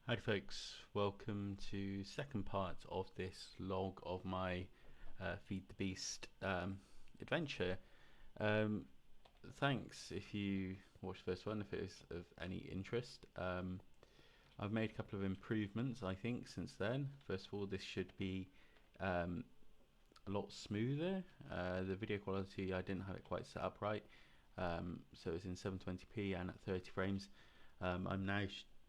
Howdy folks, welcome to second part of this log of my Feed the Beast adventure. Thanks if you watched the first one, if it was of any interest. I've made a couple of improvements I think since then. First of all, this should be a lot smoother. The video quality, I didn't have it quite set up right, so it's in 720p and at 30 frames. I'm now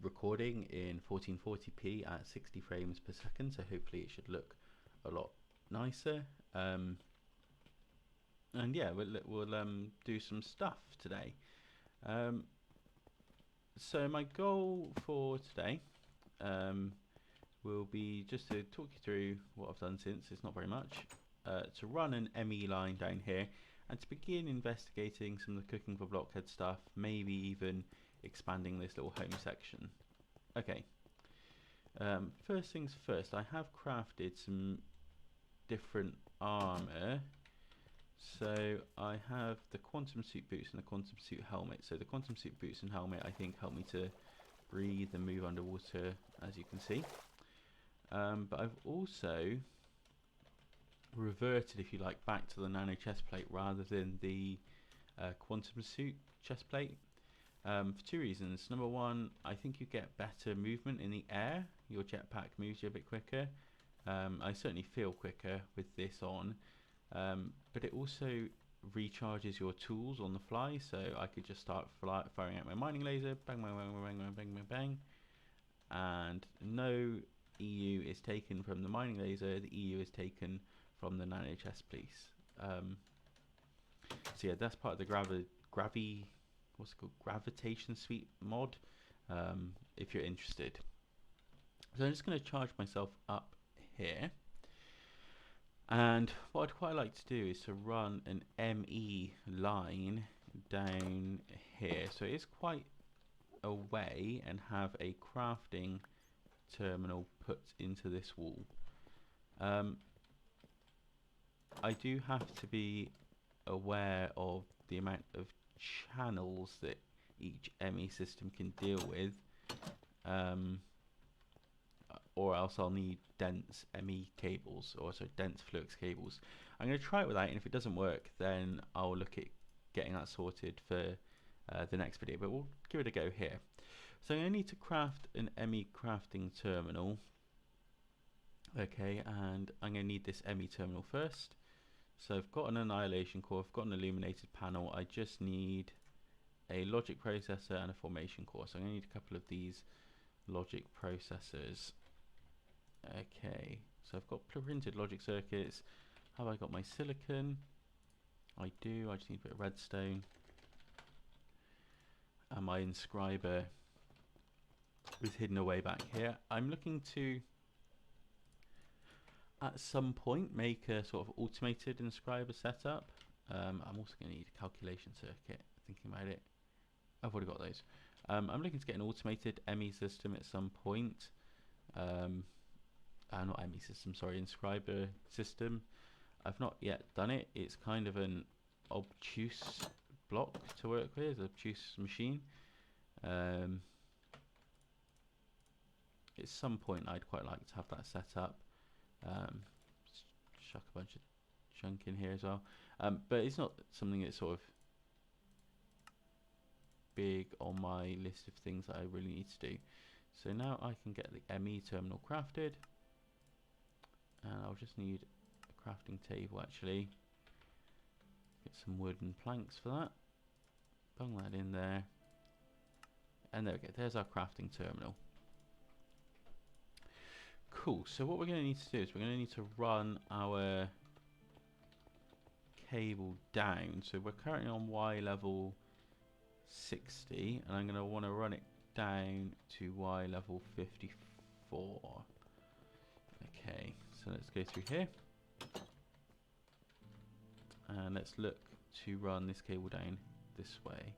recording in 1440p at 60 frames per second, so hopefully it should look a lot nicer. And yeah, we'll do some stuff today. So my goal for today will be just to talk you through what I've done since. It's not very much. To run an ME line down here and to begin investigating some of the cooking for blockhead stuff, maybe even expanding this little home section. Okay, first things first, I have crafted some different armor. So I have the quantum suit boots and the quantum suit helmet. So the quantum suit boots and helmet I think help me to breathe and move underwater, as you can see. But I've also reverted, if you like, back to the nano chest plate rather than the quantum suit chest plate. For two reasons. Number one, I think you get better movement in the air. Your jetpack moves you a bit quicker. I certainly feel quicker with this on, but it also recharges your tools on the fly. So I could just start firing out my mining laser, bang, bang, bang, bang, bang, bang, bang, bang, and no EU is taken from the mining laser. The EU is taken from the nano chest piece. So yeah, that's part of the what's it called, gravitation suite mod, if you're interested. So I'm just going to charge myself up here, and what I'd quite like to do is to run an ME line down here, so it's quite a way, and have a crafting terminal put into this wall. I do have to be aware of the amount of channels that each ME system can deal with, or else I'll need dense ME cables, or so dense flux cables. I'm going to try it with that, and if it doesn't work, then I'll look at getting that sorted for the next video, but we'll give it a go here. So I'm going to need to craft an ME crafting terminal. Okay, and I'm going to need this ME terminal first. So I've got an annihilation core, I've got an illuminated panel, I just need a logic processor and a formation core. So I'm going to need a couple of these logic processors. Okay, so I've got printed logic circuits. Have I got my silicon? I do, I just need a bit of redstone. And my inscriber is hidden away back here. I'm looking to, at some point, make a sort of automated inscriber setup. I'm also going to need a calculation circuit, thinking about it. I've already got those. I'm looking to get an automated ME system at some point. Not ME system, sorry, inscriber system. I've not yet done it. It's kind of an obtuse block to work with, obtuse machine. At some point I'd quite like to have that set up. Chuck a bunch of junk in here as well, but it's not something that's sort of big on my list of things that I really need to do. So now I can get the ME terminal crafted, and I'll just need a crafting table actually. Get some wooden planks for that, bung that in there, and there we go, there's our crafting terminal. Cool, so what we're going to need to do is we're going to need to run our cable down. So we're currently on Y level 60, and I'm going to want to run it down to Y level 54. Okay, so let's go through here, and let's look to run this cable down this way.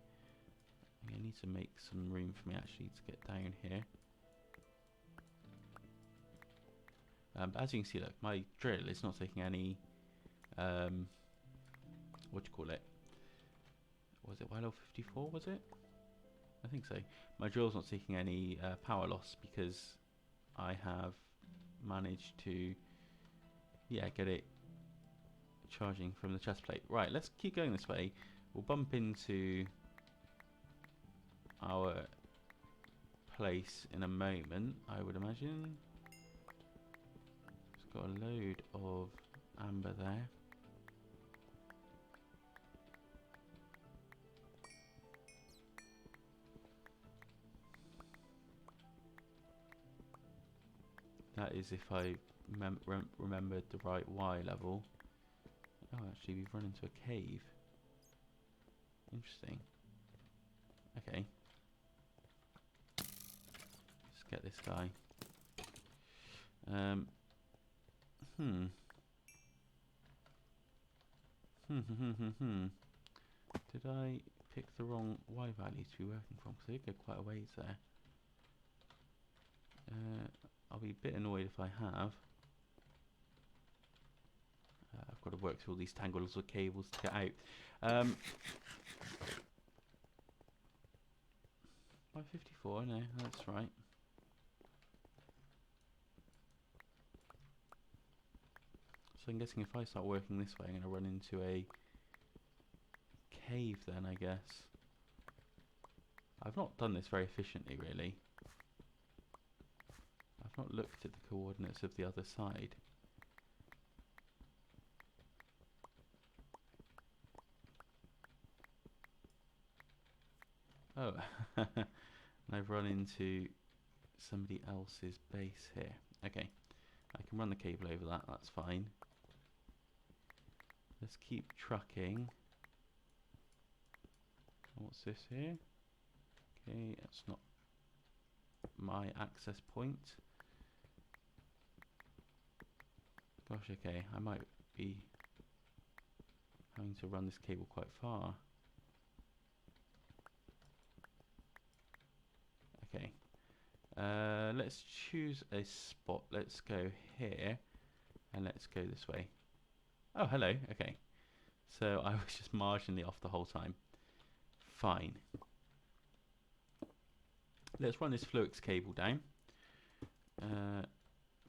I need to make some room for me actually to get down here. As you can see, look, my drill is not taking any, what do you call it? Was it Y level 54, was it? I think so. My drill's not taking any power loss because I have managed to, yeah, get it charging from the chest plate. Right, let's keep going this way. We'll bump into our place in a moment, I would imagine. It's got a load of amber there. That is if I remembered the right Y level. Oh, actually, we've run into a cave. Interesting. Okay. Let's get this guy. Did I pick the wrong Y value to be working from? Because I did go quite a ways there. I'll be a bit annoyed if I have. I've got to work through all these tangles of cables to get out. 554, no, that's right. So I'm guessing if I start working this way, I'm going to run into a cave then, I guess. I've not done this very efficiently, really. I've not looked at the coordinates of the other side. Oh, and I've run into somebody else's base here. Okay, I can run the cable over that, that's fine. Let's keep trucking. What's this here? Okay, that's not my access point. Gosh, okay, I might be having to run this cable quite far. Okay, let's choose a spot. Let's go here, and let's go this way. Oh, hello, okay. So I was just marginally off the whole time. Fine. Let's run this Fluix cable down,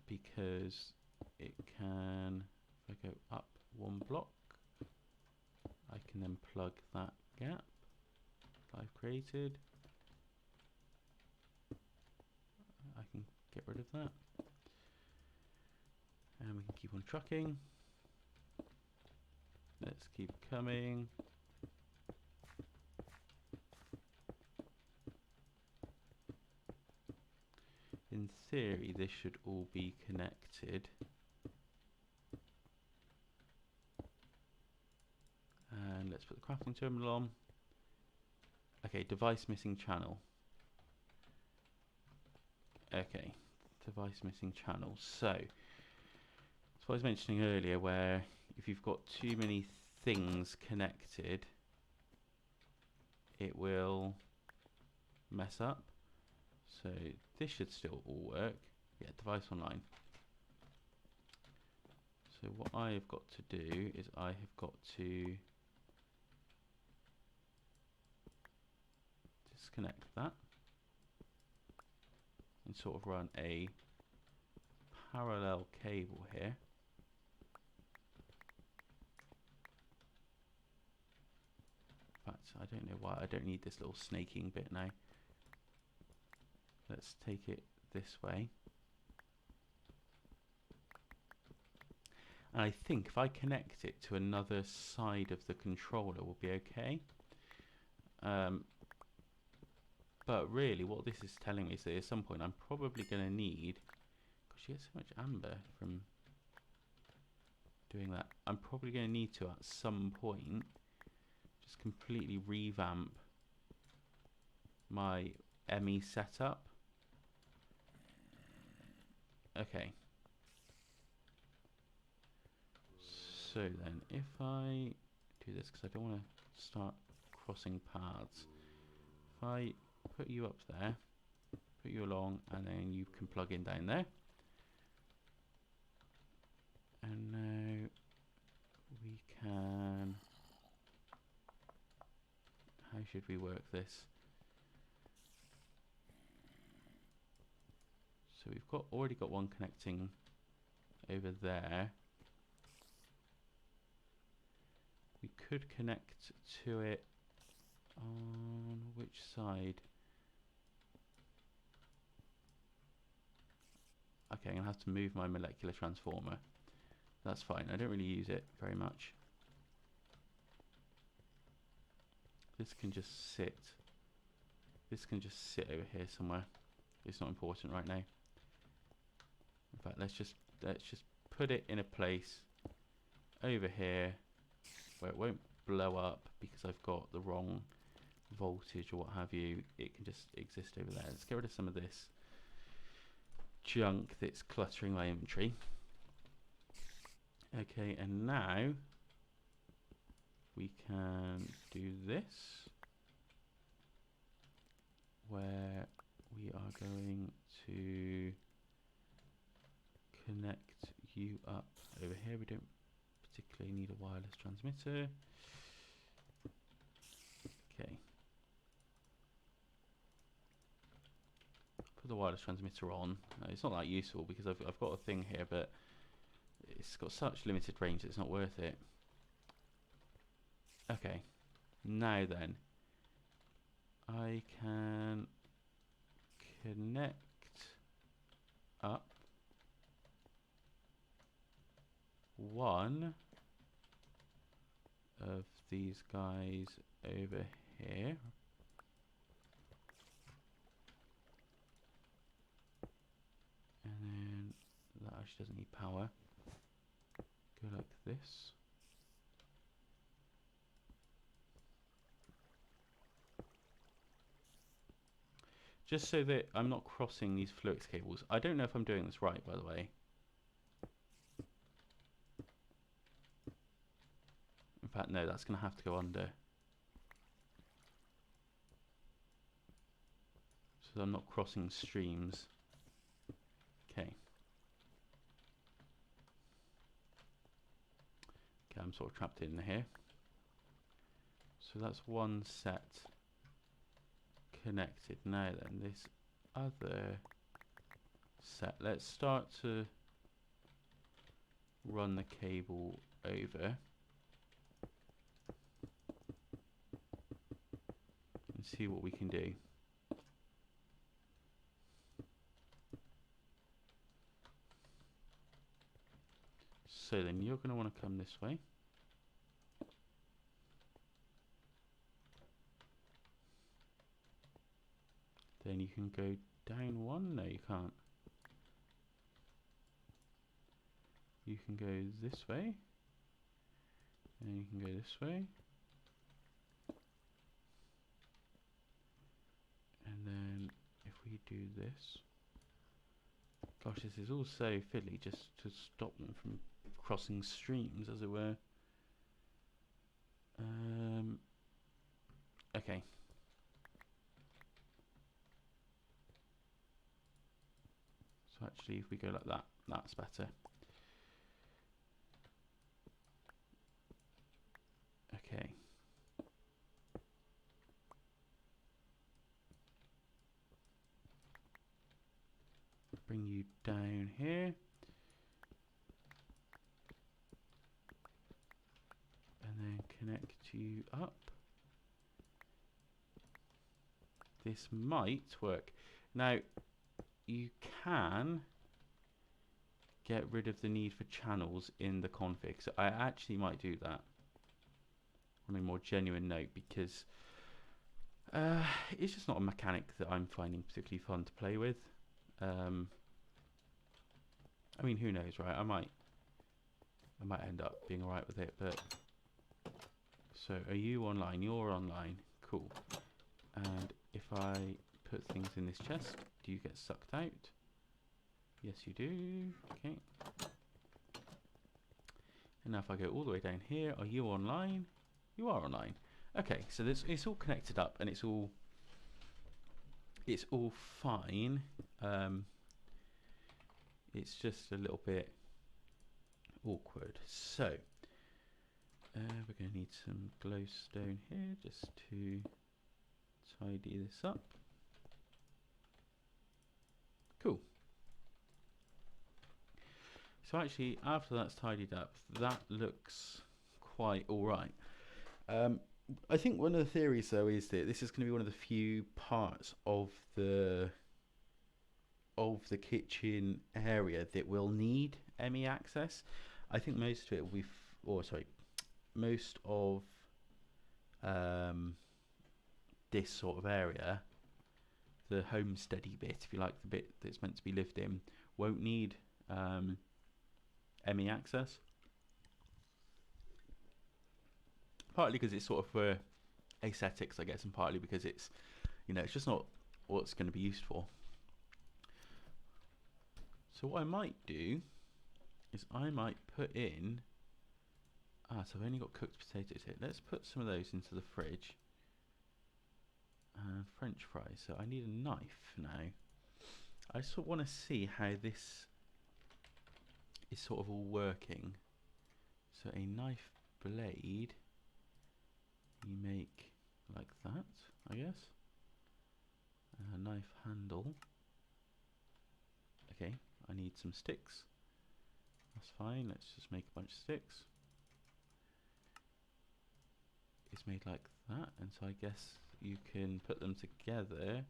because it can, if I go up one block, I can then plug that gap that I've created. I can get rid of that. And we can keep on trucking. Let's keep coming. In theory, this should all be connected. And let's put the crafting terminal on. Okay, device missing channel. Okay, device missing channel. So I was mentioning earlier, where if you've got too many things connected, it will mess up. So this should still all work. Yeah, device online. So what I have got to do is I have got to disconnect that and sort of run a parallel cable here. In fact, I don't know why I don't need this little snaking bit now. Let's take it this way. And I think if I connect it to another side of the controller, we'll be okay. But really, what this is telling me is that at some point I'm probably going to need, gosh, you get so much amber from doing that. I'm probably going to need to, at some point, just completely revamp my ME setup. Okay. So then, if I do this, because I don't want to start crossing paths, if I put you up there, put you along, and then you can plug in down there. And now we can, how should we work this? So we've already got one connecting over there. We could connect to it on which side? Okay, I'm going to have to move my molecular transformer. That's fine, I don't really use it very much. This can just sit. This can just sit over here somewhere. It's not important right now. In fact, let's just put it in a place over here where it won't blow up because I've got the wrong voltage or what have you. It can just exist over there. Let's get rid of some of this junk that's cluttering my inventory. Okay, and now we can do this, where we are going to connect you up over here. We don't particularly need a wireless transmitter. Okay. Put the wireless transmitter on. It's not that useful because I've got a thing here, but it's got such limited range that it's not worth it. Okay. Now then, I can connect up one of these guys over here. And then that actually doesn't need power. Go like this. Just so that I'm not crossing these flux cables. I don't know if I'm doing this right, by the way. In fact, no, that's going to have to go under. So I'm not crossing streams. Okay. Okay, I'm sort of trapped in here. So that's one set connected. Now then, this other set, let's start to run the cable over and see what we can do. So then you're going to want to come this way. Then you can go down one. No, you can't. You can go this way. And you can go this way. And then if we do this. Gosh, this is all so fiddly just to stop them from crossing streams, as it were. Okay. So actually, if we go like that, that's better. Okay. Bring you down here. And then connect you up. This might work. Now, you can get rid of the need for channels in the config. So I actually might do that on a more genuine note, because it's just not a mechanic that I'm finding particularly fun to play with. I mean, who knows, right? I might end up being alright with it, but so are you online? You're online. Cool. And if I put things in this chest, do you get sucked out? Yes, you do. Okay. And now if I go all the way down here, are you online? You are online. Okay, so it's all connected up and it's all fine. It's just a little bit awkward. So we're going to need some glowstone here just to tidy this up. Cool. So actually, after that's tidied up, that looks quite alright. I think one of the theories, though, is that this is going to be one of the few parts of the kitchen area that will need ME access. I think most of it will be, most of this sort of area, the homesteady bit, if you like, the bit that's meant to be lived in, won't need ME access. Partly because it's sort of for aesthetics, I guess, and partly because it's, it's just not what's going to be used for. So what I might do is I might put in, so I've only got cooked potatoes here. Let's put some of those into the fridge. French fries. So I need a knife now. I sort of want to see how this is sort of all working. So a knife blade, you make like that, I guess. A knife handle. Okay, I need some sticks. That's fine, let's just make a bunch of sticks. It's made like that, and so I guess you can put them together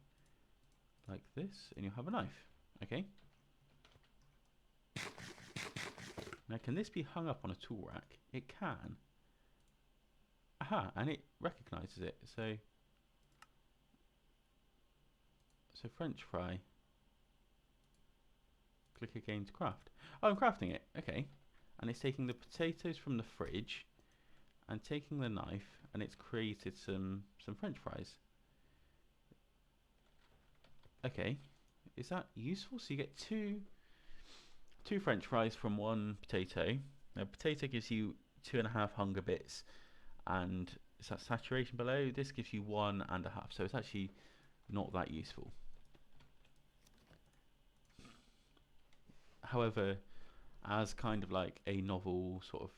like this and you'll have a knife. Okay. Now can this be hung up on a tool rack? It can. Aha, and it recognizes it. So French fry. Click again to craft. Oh, I'm crafting it. Okay. And it's taking the potatoes from the fridge and taking the knife, and it's created some French fries. Okay. Is that useful? So you get two French fries from one potato. Now, potato gives you 2.5 hunger bits, and is that saturation below? This gives you 1.5, so it's actually not that useful. However, as kind of like a novel sort of,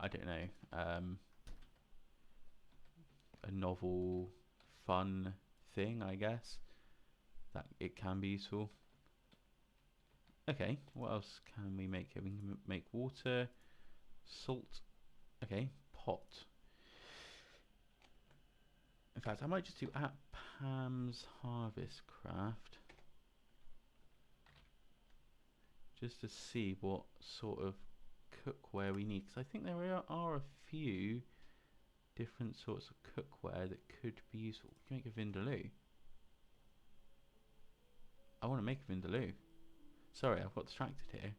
I don't know, a novel fun thing, I guess, that it can be useful. Okay, what else can we make here? We can make water, salt. Okay, pot. In fact, I might just do at Pam's Harvest Craft, just to see what sort of cookware we need, because I think there are a few different sorts of cookware that could be useful. We can make a vindaloo. I want to make a vindaloo. Sorry, I've got distracted here.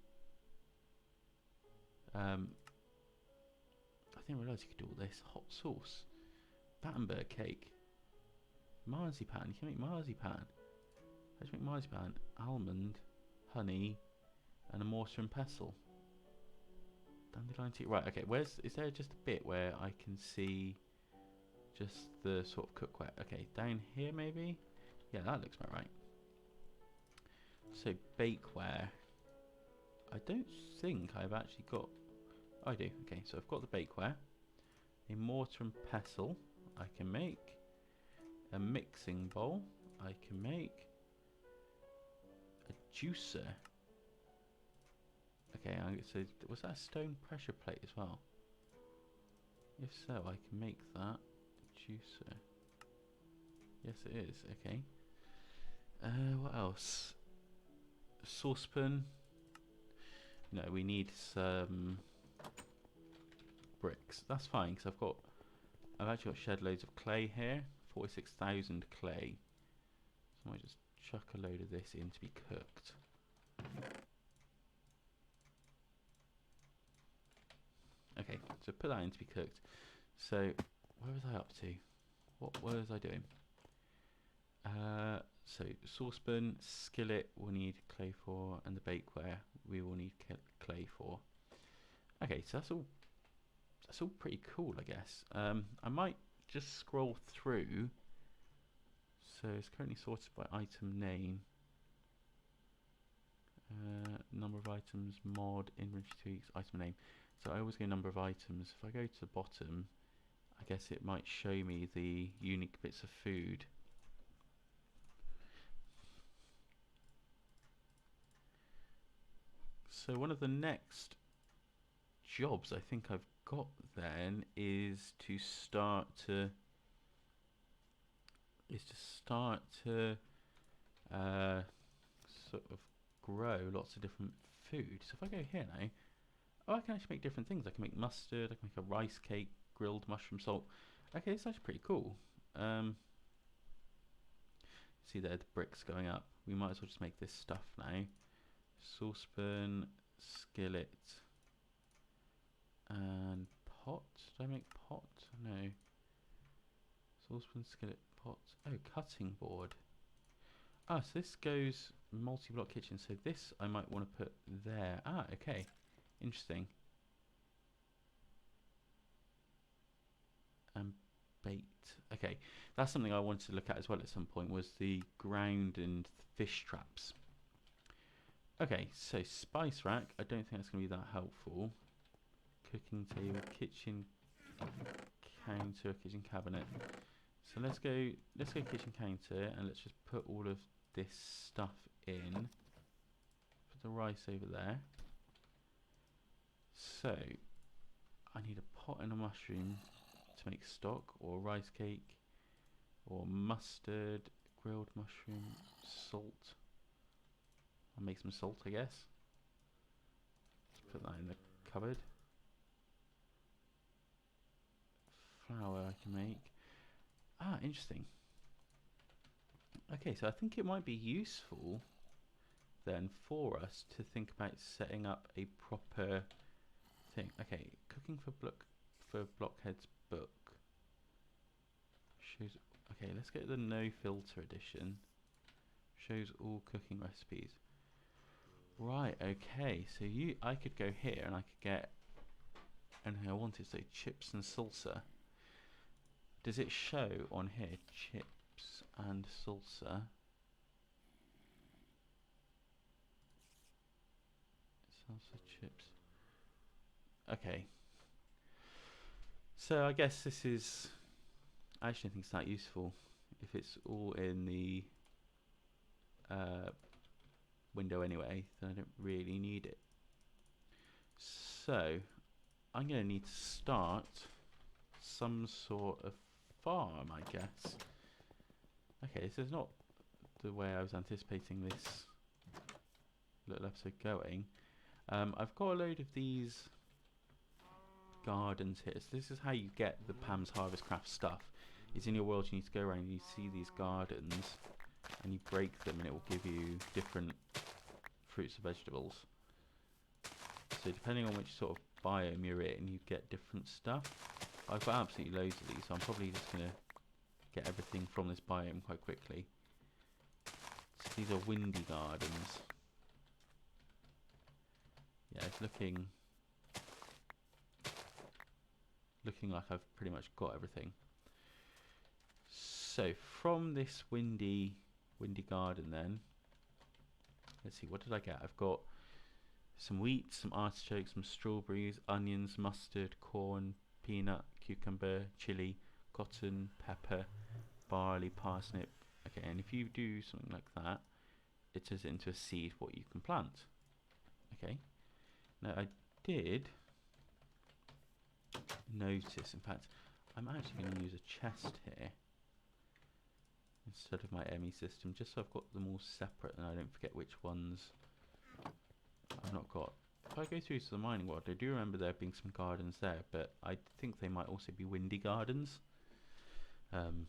I didn't realise you could do all this. Hot sauce, Battenberg cake, marzipan. You can make marzipan. How do you make marzipan? Almond, honey, and a mortar and pestle. Dandelion tea. Right. Okay. Is there just a bit where I can see just the sort of cookware? Okay, down here maybe. Yeah, that looks about right. So bakeware. I don't think I've actually got. I do. Okay, so I've got the bakeware, a mortar and pestle. I can make a mixing bowl. I can make a juicer. Okay, so was that a stone pressure plate as well? If so, I can make that juicer. Yes, it is. Okay. What else? Saucepan. No, we need some bricks. That's fine, because I've actually got shed loads of clay here. 46,000 clay. So I might just chuck a load of this in to be cooked. Okay, so put that in to be cooked. So where was I up to? What was I doing? So saucepan, skillet we'll need clay for, and the bakeware we will need clay for. Okay, so that's all pretty cool, I guess. I might just scroll through. So it's currently sorted by item name. Number of items, mod, inventory tweaks, item name. So I always go number of items. If I go to the bottom, I guess it might show me the unique bits of food. So one of the next jobs I think I've got then is to start to sort of grow lots of different food. So if I go here now, oh, I can actually make different things. I can make mustard, I can make a rice cake, grilled mushroom salt. Okay, it's actually pretty cool. See there, the bricks going up. We might as well just make this stuff now. Saucepan, skillet, and pot. Did I make pot? No. Saucepan, skillet, pot. Oh, cutting board. Ah, so this goes multi-block kitchen. So this I might want to put there. Ah, okay. Interesting. And bait. Okay, that's something I wanted to look at as well at some point, was the ground and fish traps. Okay, so spice rack. I don't think that's going to be that helpful. Cooking table, kitchen counter, kitchen cabinet. So let's go kitchen counter, and let's just put all of this stuff in. Put the rice over there. So I need a pot and a mushroom to make stock, or rice cake, or mustard, grilled mushroom, salt. I'll make some salt, I guess. Let's put that in the cupboard. Flour I can make. Ah, interesting. Okay, so I think it might be useful then for us to think about setting up a proper thing. Okay, cooking for Blockhead's book. Shows. Okay, let's get the no filter edition. Shows all cooking recipes. Right. Okay. So I could go here and I could get anything I wanted. So chips and salsa. Does it show on here chips and salsa? Salsa chips. Okay. So I guess this is. I actually think it's that useful. If it's all in the window anyway, then I don't really need it. So I'm going to need to start some sort of farm, I guess. Okay, so it's not the way I was anticipating this little episode going. I've got a load of these gardens here. So this is how you get the Pam's Harvest Craft stuff. Is in your world you need to go around and you see these gardens and you break them and it will give you different fruits and vegetables. So depending on which sort of biome you're in, you get different stuff. I've got absolutely loads of these, so I'm probably just going to get everything from this biome quite quickly. So these are windy gardens. Yeah, it's looking like I've pretty much got everything. So from this windy garden then, let's see, what did I get? I've got some wheat, some artichokes, some strawberries, onions, mustard, corn, peanut, cucumber, chili, cotton, pepper, barley, parsnip. Okay, and if you do something like that, it turns it into a seed what you can plant. Okay, now I did notice, in fact, I'm actually going to use a chest here instead of my ME system, just so I've got them all separate and I don't forget which ones I've not got. If I go through to the mining world, I do remember there being some gardens there, but I think they might also be windy gardens. Oh,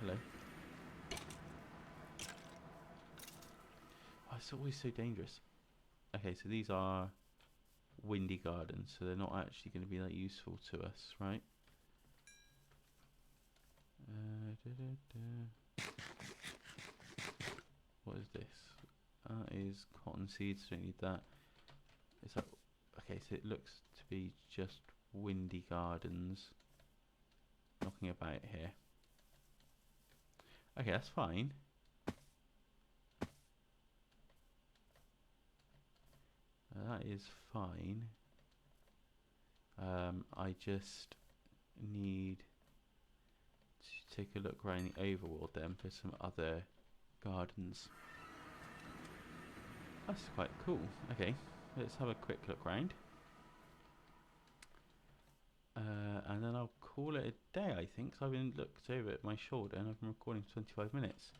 hello. Oh, it's always so dangerous. Okay, so these are windy gardens, so they're not actually going to be that useful to us, right? What is this? That is cotton seeds, don't need that. It's like, okay, so it looks to be just windy gardens knocking about here. Okay, that's fine. That is fine. I just need to take a look around the overworld then for some other gardens. That's quite cool. Okay, let's have a quick look round. And then I'll call it a day, I think, 'cause I've been looked over at my shoulder and I've been recording for 25 minutes.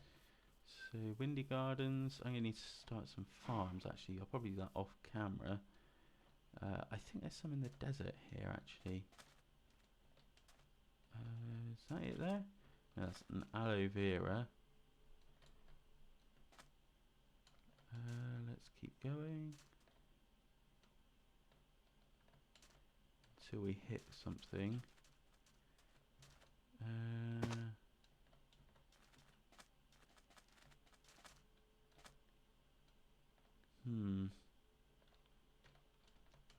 So, Windy Gardens, I'm going to need to start some farms, actually. I'll probably do that off camera. I think there's some in the desert here, actually. Is that it there? No, that's an aloe vera. Let's keep going. Until we hit something.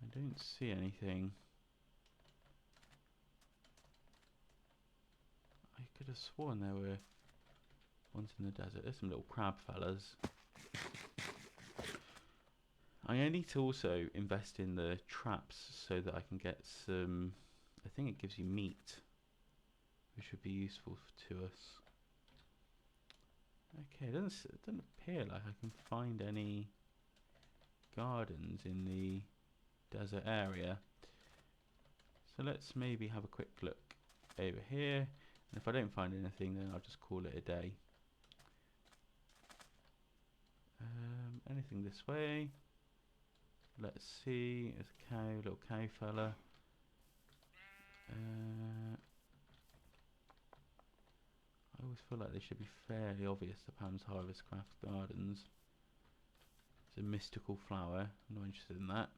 I don't see anything. I could have sworn there were ones in the desert. There's some little crab fellas. I'm going to need to also invest in the traps so that I can get some... I think it gives you meat, which would be useful to us. Okay, it doesn't appear like I can find any gardens in the desert area. So let's maybe have a quick look over here. And if I don't find anything, then I'll just call it a day. Anything this way? Let's see. There's a cow, little cow fella. I always feel like they should be fairly obvious, the Pam's Harvest Craft Gardens. It's a mystical flower. I'm not interested in that.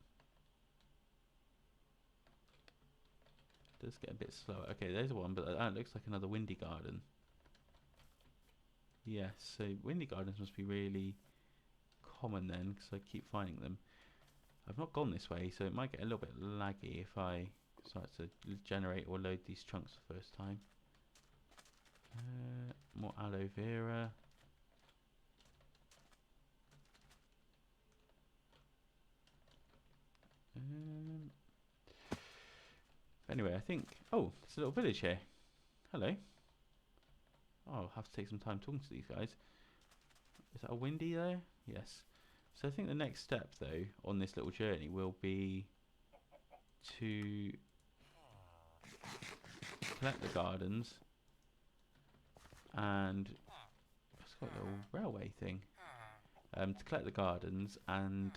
It does get a bit slower. Okay, there's one, but that looks like another Windy Garden. Yes, so Windy Gardens must be really common then, because I keep finding them. I've not gone this way, so it might get a little bit laggy if I start to generate or load these chunks the first time. More aloe vera. Anyway, I think... Oh, it's a little village here. Hello. Oh, I'll have to take some time talking to these guys. Is that a Windy there? Yes. So I think the next step, though, on this little journey will be to collect the gardens and it's got a little railway thing. To collect the gardens and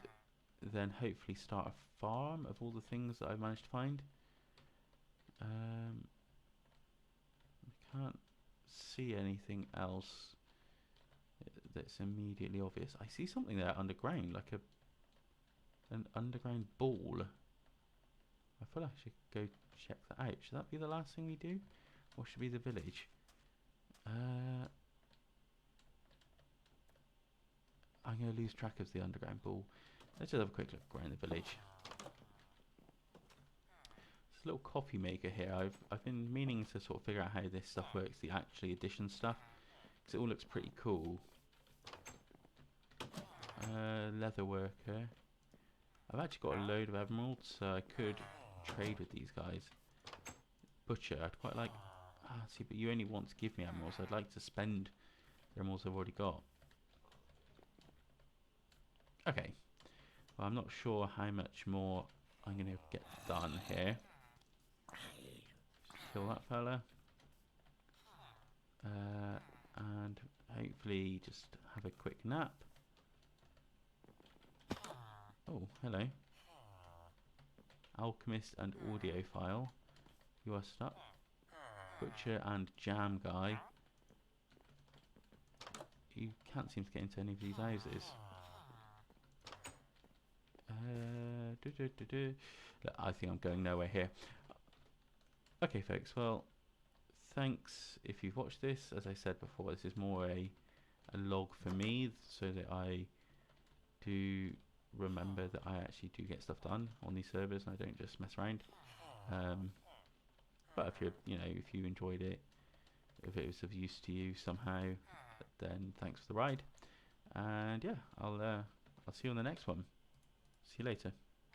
then hopefully start a farm of all the things that I've managed to find. I can't see anything else that's immediately obvious. I see something there underground, like an underground ball. I feel like I should go check that out. Should that be the last thing we do? Or should it be the village? I'm going to lose track of the underground ball. Let's just have a quick look around the village. There's a little coffee maker here. I've been meaning to sort of figure out how this stuff works, the actually addition stuff, because it all looks pretty cool. Leather worker. I've actually got a load of emeralds, so I could trade with these guys. Butcher, I'd quite like... see, but you only want to give me emeralds. I'd like to spend the emeralds I've already got. Okay. Well, I'm not sure how much more I'm going to get done here. Just kill that fella. And hopefully just have a quick nap. Oh, hello. Alchemist and audiophile. You are stuck. Butcher and jam guy. You can't seem to get into any of these houses. Look, I think I'm going nowhere here. Okay, folks. Well, thanks if you've watched this. As I said before, this is more a log for me, so that I do remember that I actually do get stuff done on these servers and I don't just mess around. But if if you enjoyed it, if it was of use to you somehow, then thanks for the ride. And yeah, I'll see you on the next one. See you later.